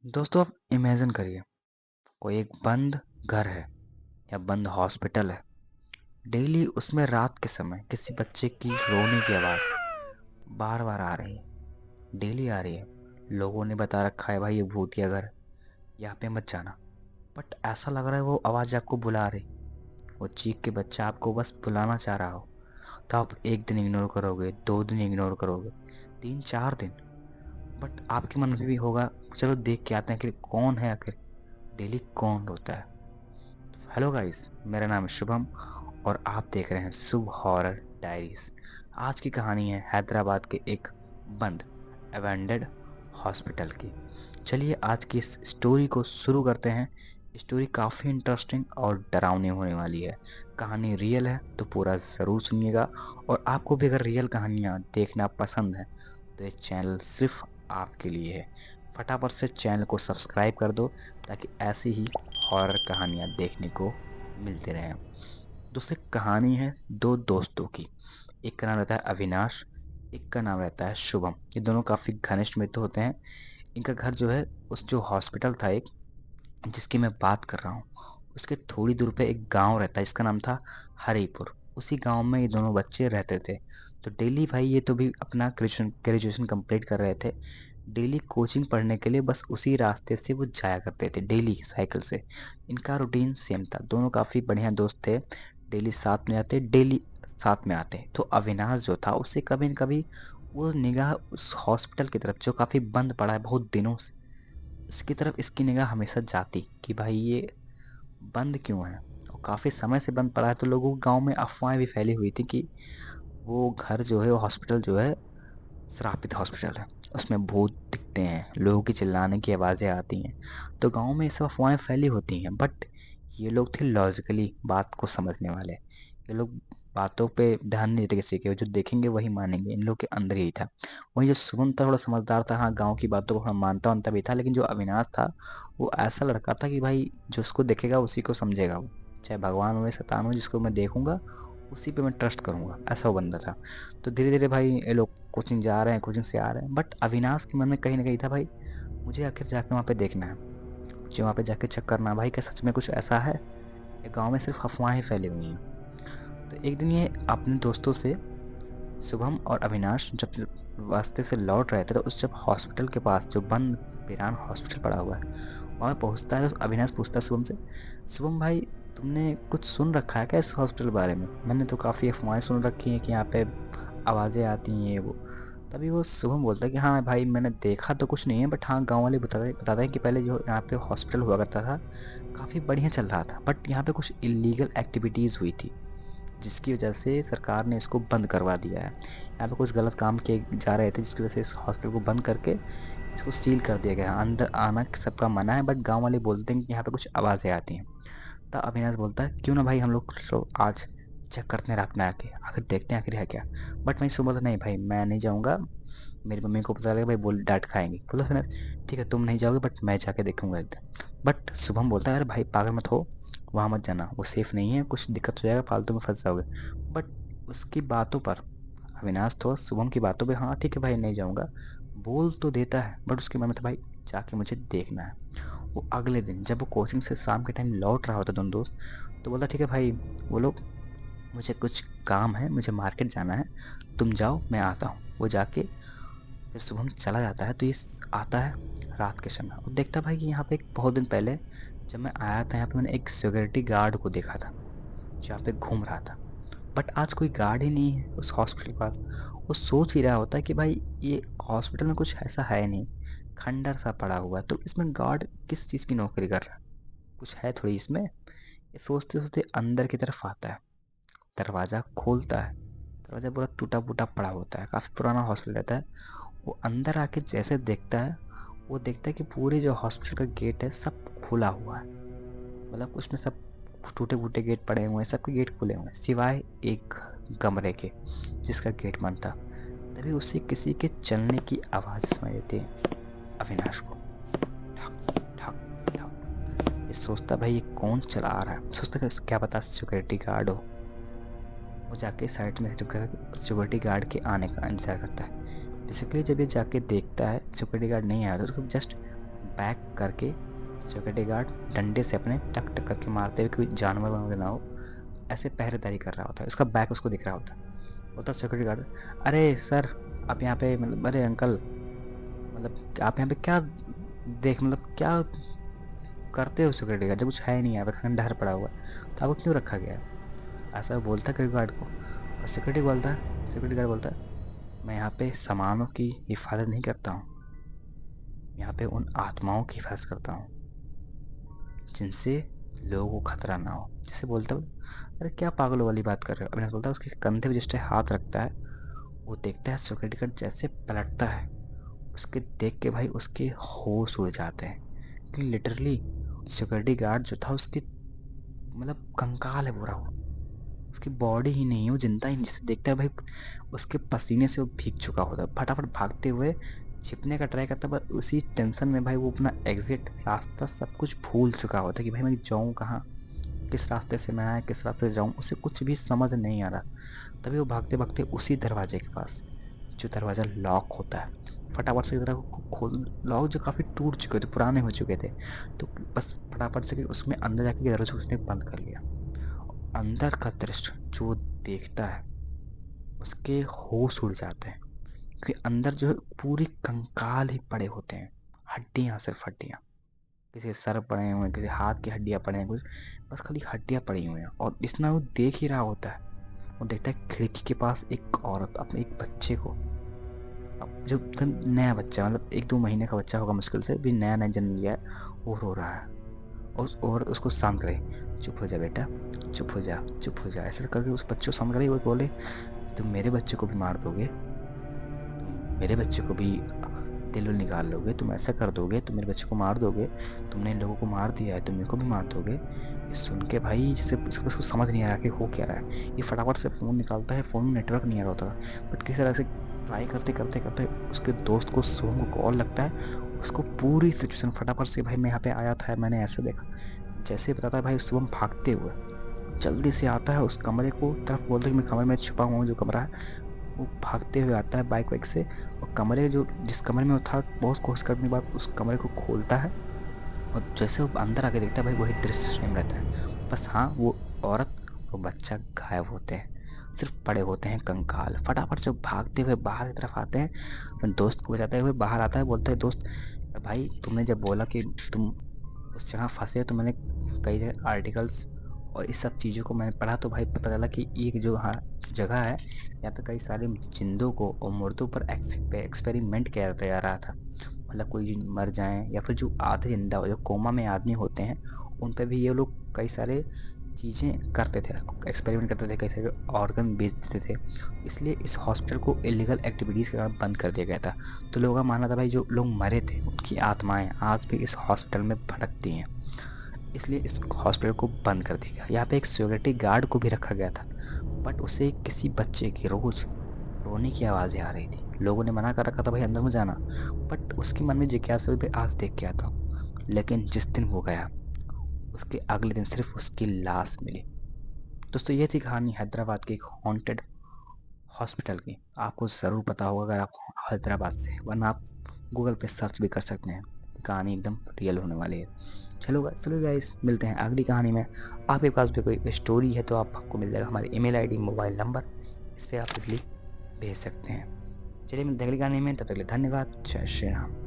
दोस्तों आप इमेजिन करिए कोई एक बंद घर है या बंद हॉस्पिटल है। डेली उसमें रात के समय किसी बच्चे की रोने की आवाज़ बार बार आ रही है। डेली आ रही है। लोगों ने बता रखा है भाई ये भूतिया घर है, यहाँ पे मत जाना। बट ऐसा लग रहा है वो आवाज़ आपको बुला रही। वो चीख के बच्चा आपको बस बुलाना चाह रहा हो। तो आप एक दिन इग्नोर करोगे, 2 दिन इग्नोर करोगे, 3 4 दिन। बट आपके मन में भी होगा चलो देख के आते हैं आखिर कौन है, आखिर डेली कौन रोता है। हेलो गाइस, मेरा नाम है शुभम और आप देख रहे हैं शुभ हॉरर डायरीज। आज की कहानी है हैदराबाद के एक बंद अबैंडेड हॉस्पिटल की। चलिए आज की इस स्टोरी को शुरू करते हैं। स्टोरी काफ़ी इंटरेस्टिंग और डरावनी होने वाली है। कहानी रियल है तो पूरा ज़रूर सुनिएगा। और आपको भी अगर रियल कहानियाँ देखना पसंद है तो ये चैनल सिर्फ आपके लिए है। फटाफट से चैनल को सब्सक्राइब कर दो ताकि ऐसी ही हॉरर कहानियाँ देखने को मिलती रहें। दोस्तों कहानी है दो दोस्तों की। एक का नाम रहता है अविनाश, एक का नाम रहता है शुभम। ये दोनों काफ़ी घनिष्ठ मित्र होते हैं। इनका घर जो है उस जो हॉस्पिटल था एक जिसकी मैं बात कर रहा हूँ उसके थोड़ी दूर पे एक गांव रहता है जिसका नाम था हरिपुर। उसी गांव में ये दोनों बच्चे रहते थे। तो डेली भाई ये तो भी अपना ग्रेजुएशन ग्रेजुएशन कंप्लीट कर रहे थे। डेली कोचिंग पढ़ने के लिए बस उसी रास्ते से वो जाया करते थे, डेली साइकिल से। इनका रूटीन सेम था, दोनों काफ़ी बढ़िया दोस्त थे। डेली साथ में जाते, डेली साथ में आते। तो अविनाश जो था उससे कभी न कभी वो निगाह उस हॉस्पिटल की तरफ जो काफ़ी बंद पड़ा है बहुत दिनों से, उसकी तरफ इसकी निगाह हमेशा जाती कि भाई ये बंद क्यों है। और काफ़ी समय से बंद पड़ा है तो लोगों गांव में अफवाहें भी फैली हुई थी कि वो घर जो है वो हॉस्पिटल जो है श्रापित हॉस्पिटल है, उसमें भूत दिखते हैं, लोगों की चिल्लाने की आवाज़ें आती हैं। तो गांव में ये सब अफवाहें फैली होती हैं। बट ये लोग थे लॉजिकली बात को समझने वाले। ये लोग बातों पे ध्यान नहीं देते किसी के, जो देखेंगे वही मानेंगे। इन लोग के अंदर यही था। वहीं जो शुभम था थोड़ा समझदार था, हाँ गांव की बातों को थोड़ा मानता वानता भी था। लेकिन जो अविनाश था वो ऐसा लड़का था कि भाई जो उसको देखेगा उसी को समझेगा वो, चाहे भगवान हो या शैतान हो, जिसको मैं देखूंगा उसी पे मैं ट्रस्ट करूंगा, ऐसा वो बंदा था। तो धीरे धीरे भाई ये लोग कोचिंग जा रहे हैं, कोचिंग से आ रहे हैं। बट अविनाश के मन में कहीं ना कहीं था भाई मुझे आखिर जाके वहाँ पे देखना है, मुझे वहाँ पे जाके चेक करना है भाई क्या सच में कुछ ऐसा है या गांव में सिर्फ अफवाहें फैली हुई हैं। तो एक दिन ये अपने दोस्तों से शुभम और अविनाश जब रास्ते से लौट रहे थे तो उस जब हॉस्पिटल के पास जो बंद वीरान हॉस्पिटल पड़ा हुआ है वहाँ पहुँचता है तो अविनाश पूछता है शुभम से, शुभम भाई तुमने कुछ सुन रखा है क्या इस हॉस्पिटल के बारे में? मैंने तो काफ़ी अफवाहें सुन रखी हैं कि यहाँ पे आवाज़ें आती हैं ये वो। तभी वो शुभम बोलता है कि हाँ भाई मैंने देखा तो कुछ नहीं है, बट हाँ गांव वाले बताते हैं कि पहले जो यहाँ पे हॉस्पिटल हुआ करता था काफ़ी बढ़िया चल रहा था। बट यहाँ पे कुछ इलीगल एक्टिविटीज़ हुई थी जिसकी वजह से सरकार ने इसको बंद करवा दिया है। यहाँ पे कुछ गलत काम किए जा रहे थे जिसकी वजह से इस हॉस्पिटल को बंद करके इसको सील कर दिया गया है। अंदर आना सबका मना है, बट गांव वाले बोलते हैं कि यहाँ पे कुछ आवाज़ें आती हैं। तब अविनाश बोलता है क्यों ना भाई हम लोग आज चेक करते हैं रात में आके, आखिर देखते हैं आखिर है क्या। बट मैं सुबह बोलता नहीं भाई मैं नहीं जाऊँगा, मेरी मम्मी को पता लगेगा भाई बोल डांट खाएंगी। बोला अविनाश ठीक है तुम नहीं जाओगे बट मैं जाके देखूंगा एकदम। बट शुभम बोलता है अरे भाई पागल मत हो, वहाँ मत जाना, वो सेफ़ नहीं है, कुछ दिक्कत हो जाएगा, फालतू में फंस जाओगे। बट उसकी बातों पर अविनाश तो शुभम की बातों पे हाँ ठीक है भाई नहीं जाऊँगा बोल तो देता है। बट उसके मन में था भाई जाके मुझे देखना है। वो अगले दिन जब वो कोचिंग से शाम के टाइम लौट रहा होता दोनों दोस्त, तो बोला ठीक है भाई वो लोग मुझे कुछ काम है, मुझे मार्केट जाना है, तुम जाओ मैं आता हूँ। वो जाके जब शुभम चला जाता है तो ये आता है रात के समय और देखता भाई कि यहाँ पे एक बहुत दिन पहले जब मैं आया था यहाँ पे मैंने एक सिक्योरिटी गार्ड को देखा था जो यहाँ पे घूम रहा था। बट आज कोई गार्ड ही नहीं है उस हॉस्पिटल के पास। वो सोच ही रहा होता है कि भाई ये हॉस्पिटल में कुछ ऐसा है नहीं, खंडर सा पड़ा हुआ है, तो इसमें गार्ड किस चीज़ की नौकरी कर रहा है, कुछ है थोड़ी इसमें। ये सोचते सोचते अंदर की तरफ आता है, दरवाज़ा खोलता है। दरवाज़ा पूरा टूटा फूटा पड़ा होता है, काफ़ी पुराना हॉस्पिटल रहता है। वो अंदर आके जैसे देखता है वो देखता है कि पूरे जो हॉस्पिटल का गेट है सब खुला हुआ है। मतलब उसमें सब टूटे फूटे गेट पड़े हुए हैं, सबके गेट खुले हुए हैं सिवाय एक कमरे के जिसका गेट बंद था। तभी उसे किसी के चलने की आवाज़ सुनाई देती है अविनाश को, ठक ठक ठक। ये सोचता भाई ये कौन चला आ रहा है, सोचता कि क्या पता सिक्योरिटी गार्ड हो। वो जाके साइड में रुकर सिक्योरिटी गार्ड के आने का इंतजार करता है। बेसिकली जब ये जाके देखता है सिक्योरिटी गार्ड नहीं आया तो उसको जस्ट पैक करके सिक्योरिटी गार्ड डंडे से अपने टक टक करके मारते हुए, कोई जानवर वानवर ना हो, ऐसे पहरेदारी कर रहा होता है। उसका बैग उसको दिख रहा होता है। बोलता सिक्योरिटी गार्ड, अरे सर आप यहाँ पे, मतलब अरे अंकल, मतलब आप यहाँ पे क्या देख, मतलब क्या करते हो सिक्योरिटी गार्ड, जब कुछ है नहीं यहाँ पे, खंडहर पड़ा हुआ है, तो आपको क्यों रखा गया है? ऐसा बोलता सिक्योरिटी गार्ड को। और सिक्योरिटी गार्ड बोलता है, मैं यहाँ पे सामानों की हिफाजत नहीं करता हूँ, यहाँ पे उन आत्माओं की हिफाजत करता हूँ जिनसे लोगों को खतरा ना हो। जैसे बोलता हूँ, अरे क्या पागलों वाली बात कर रहे हो? अविनाश बोलता है, उसके कंधे पे जिस टाइम हाथ रखता है, वो देखता है सिक्योरिटी गार्ड जैसे पलटता है, उसके देख के भाई उसके होश उड़ जाते हैं कि लिटरली सिक्योरिटी गार्ड जो था उसकी, मतलब कंकाल है पूरा वो, उसकी बॉडी ही नहीं है, वो जिंदा ही नहीं। जिसे देखता है भाई उसके पसीने से वो भीग चुका होता है, फटाफट भागते हुए छिपने का ट्राई करता है, पर उसी टेंशन में भाई वो अपना एग्जिट रास्ता सब कुछ भूल चुका होता है कि भाई मैं जाऊँ कहाँ, किस रास्ते से मैं आया, किस रास्ते से जाऊँ, उसे कुछ भी समझ नहीं आ रहा। तभी वो भागते भागते उसी दरवाजे के पास, जो दरवाज़ा लॉक होता है, फटाफट से खोल, लॉक जो काफ़ी टूट चुके थे, पुराने हो चुके थे, तो बस फटाफट से उसमें अंदर जाके दरवाजे को उसने बंद कर लिया। अंदर का दृश्य जो देखता है, उसके होश उड़ जाते हैं, क्योंकि अंदर जो है पूरी कंकाल ही पड़े होते हैं, हड्डियाँ, सिर्फ हड्डियाँ, किसी के सर पड़े हुए हैं, किसी हाथ की हड्डियाँ पड़े हैं, कुछ बस खाली हड्डियाँ पड़ी हुई हैं। और इतना वो देख ही रहा होता है, वो देखता है खिड़की के पास एक औरत अपने एक बच्चे को, अब जो एकदम नया बच्चा, मतलब 1-2 महीने का बच्चा होगा मुश्किल से, भी नया नया जन्म लिया है, वो रो रहा है। और उस औरत उसको शांत करे, चुप हो जा बेटा, चुप हो जा, चुप हो जा, ऐसे करके उस बच्चे को शांत करे। वो बोले, तुम मेरे बच्चे को भी मार दोगे, तुम मेरे बच्चे को भी दिल निकाल लोगे, तुम ऐसा कर दोगे, तुम मेरे बच्चे को मार दोगे, तुमने इन लोगों को मार दिया है, तुम मेरे को भी मार दोगे। ये सुन के भाई जैसे इसको समझ नहीं आ रहा कि हो क्या रहा है। ये फटाफट से फ़ोन निकालता है, फ़ोन में नेटवर्क नहीं आ रहा होता, बट किसी तरह से ट्राई करते करते करते उसके दोस्त को, शुभम को कॉल लगता है। उसको पूरी सिचुएशन फटाफट से, भाई मैं यहाँ पे आया था, मैंने ऐसे देखा, जैसे ही बताता है भाई, शुभम भागते हुए जल्दी से आता है उस कमरे को तरफ, बोलता है कि मैं कमरे में छुपा हुआ हूँ, जो कमरा है। वो भागते हुए आता है बाइक वाइक से, और कमरे जो जिस कमरे में वो था, बहुत कोशिश करने के बाद उस कमरे को खोलता है। और जैसे वो अंदर आके देखता है भाई, वही दृश्य सेम रहता है, बस हाँ वो औरत और बच्चा गायब होते हैं, सिर्फ पड़े होते हैं कंकाल। फटाफट से वो भागते हुए बाहर की तरफ आते हैं, अपने दोस्त को बचाते हुए बाहर आता है, बोलता है, दोस्त भाई तुमने जब बोला कि तुम उस जगह फंसे हो, तो मैंने कई जगह आर्टिकल्स और इस सब चीज़ों को मैंने पढ़ा, तो भाई पता चला कि एक जो हाँ जगह है, यहाँ पे कई सारे जिंदों को और मुर्दों पर एक्सपेरिमेंट किया जाता जा रहा था। मतलब कोई मर जाएं, या फिर जो आधे जिंदा, जो कोमा में आदमी होते हैं, उन पे भी ये लोग कई सारे चीज़ें करते थे, एक्सपेरिमेंट करते थे, कई सारे ऑर्गन बेच देते थे। इसलिए इस हॉस्पिटल को इलीगल एक्टिविटीज़ के कारण बंद कर दिया गया था। तो लोगों का मानना था भाई, जो लोग मरे थे उनकी आत्माएं आज भी इस हॉस्पिटल में भटकती हैं, इसलिए इस हॉस्पिटल को बंद कर दिया गया। यहाँ पे एक सिक्योरिटी गार्ड को भी रखा गया था, बट उसे किसी बच्चे की रोज रोने की आवाज़ें आ रही थी। लोगों ने मना कर रखा था भाई अंदर में जाना, बट उसके मन में जिज्ञासा भी आज देख के आता। लेकिन जिस दिन वो गया, उसके अगले दिन सिर्फ उसकी लाश मिली। दोस्तों ये थी कहानी हैदराबाद की एक हॉन्टेड हॉस्पिटल की। आपको ज़रूर पता होगा अगर आप हैदराबाद से, वरना आप गूगल पे सर्च भी कर सकते हैं। कहानी एकदम रियल होने वाली है। चलो गाइस, मिलते हैं अगली कहानी में। आपके पास भी कोई स्टोरी है तो आपको मिल जाएगा हमारी ईमेल आईडी, मोबाइल नंबर, इस पर आप इजली भेज सकते हैं। चलिए मिलते हैं अगली कहानी में, तब तक के लिए धन्यवाद। जय श्री राम।